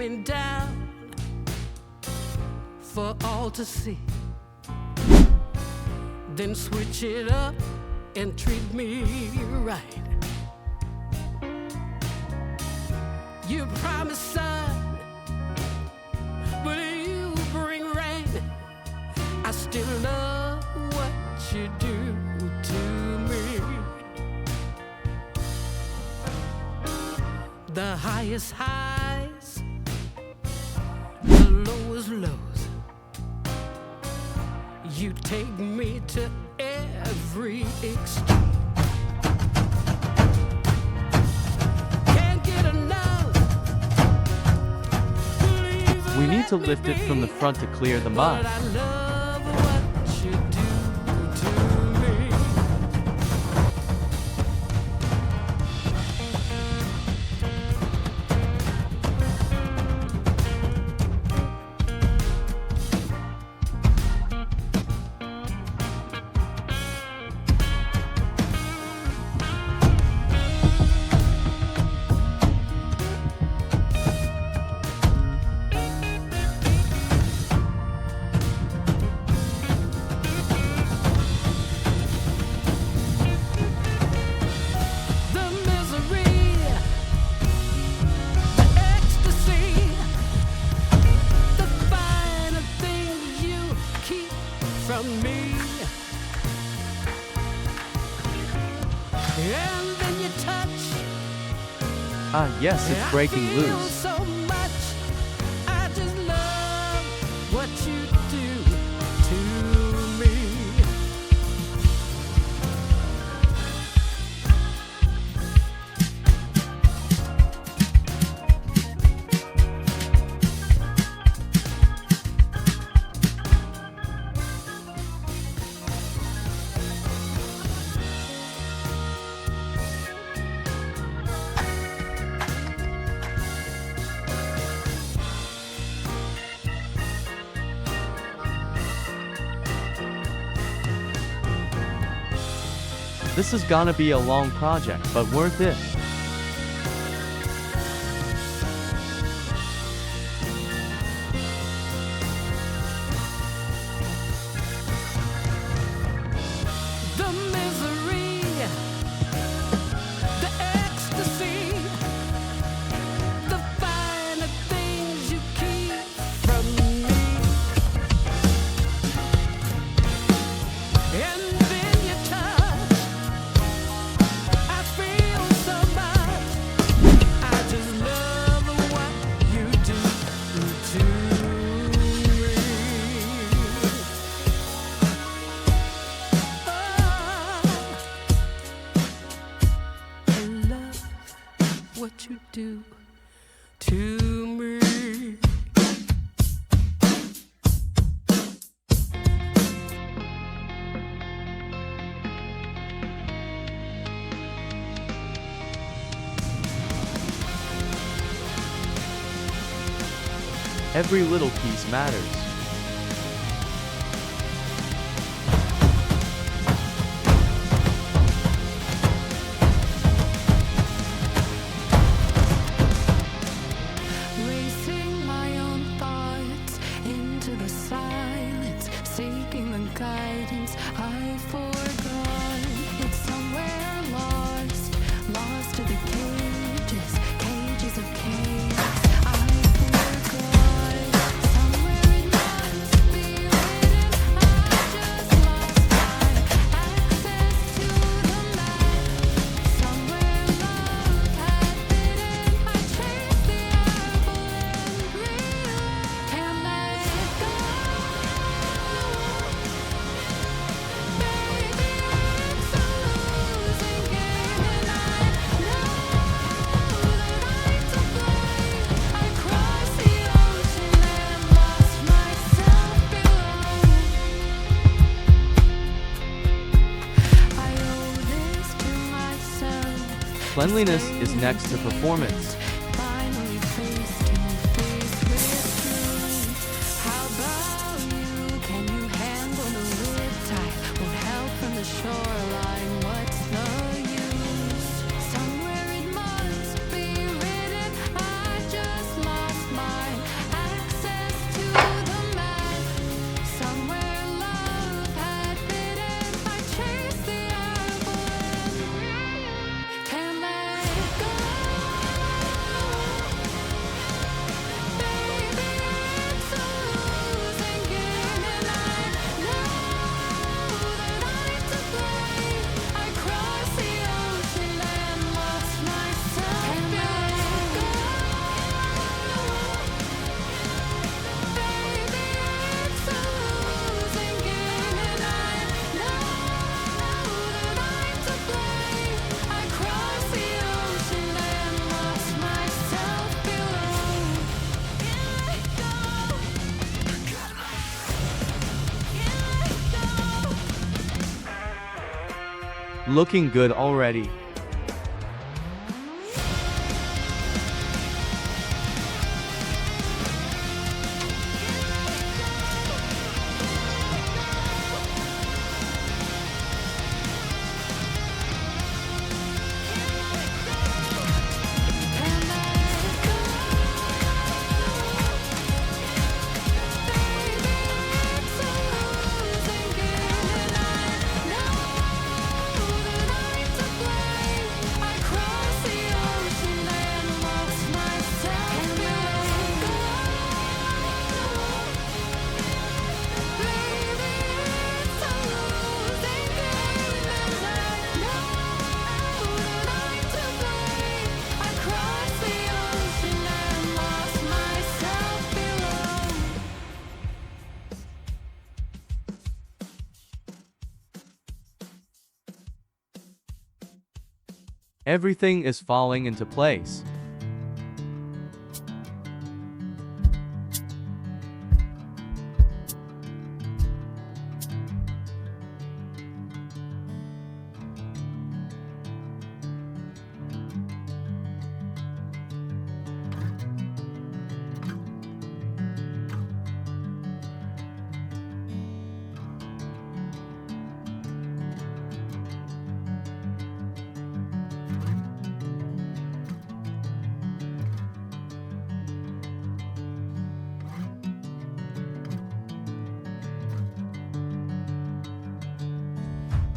going down for all to see. Then switch it up and treat me right. You promised sun, but you bring rain. I still love what you do to me. The highest highs, the lowest lows. You take me to every extreme. Can't get enough. We need to lift it from the front to clear the mud. But I love what you do to me. From me, and then you touch. Ah, yes, it's breaking I feel loose. so much. I just love what you do to me. This is gonna be a long project, but worth it. The misery, the ecstasy, the finer things you keep from me. And then you touch. I feel so much. I just love what you do to me. I love what you do to me. Every little piece matters. Racing my own thoughts into the silence, seeking the guidance I forgot. It's somewhere lost, lost to the cages, cages of chaos. I forgot. Somewhere it must be written. I just lost my access to the map. Somewhere love had bitten. I chased the apple and realized can't let it go. Baby, it's a losing game, and I know that I'm to blame. I crossed the ocean and lost myself below. I owe this to myself. Cleanliness is next to performance. Finally face to face with truth. How about you? Can you handle the riptide? Won't help from the shoreline. What's the use? Somewhere it must be written. I just lost my Looking good already. Everything is falling into place.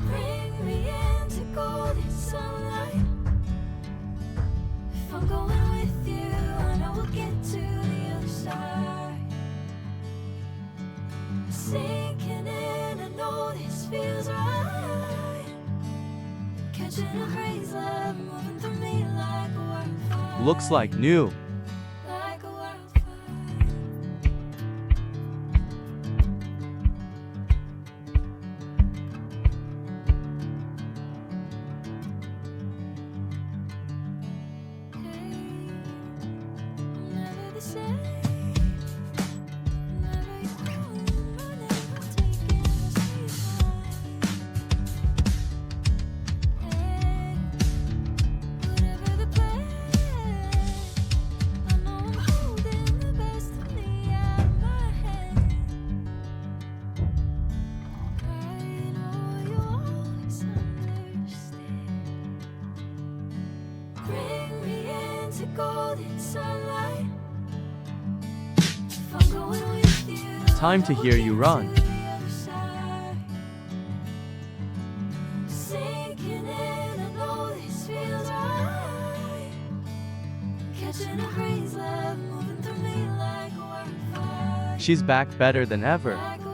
Bring me into golden sunlight. If I'm going with you, I know we'll get to the other side. Sinking in, I know this feels right. Catching a breeze, love moving through me like a wildfire. Looks like new. Like a wildfire. Never the same. Never you home, running, taking the sweet time. Whatever the plan, I know I'm holding the best of me out my hand. I know you always understand. Bring me into golden sunlight. If I'm going with you, Time to hear you run. to the other side. Sinking in, I know this feels right. Catching a breeze, love moving through me like a wildfire. She's back better than ever. Like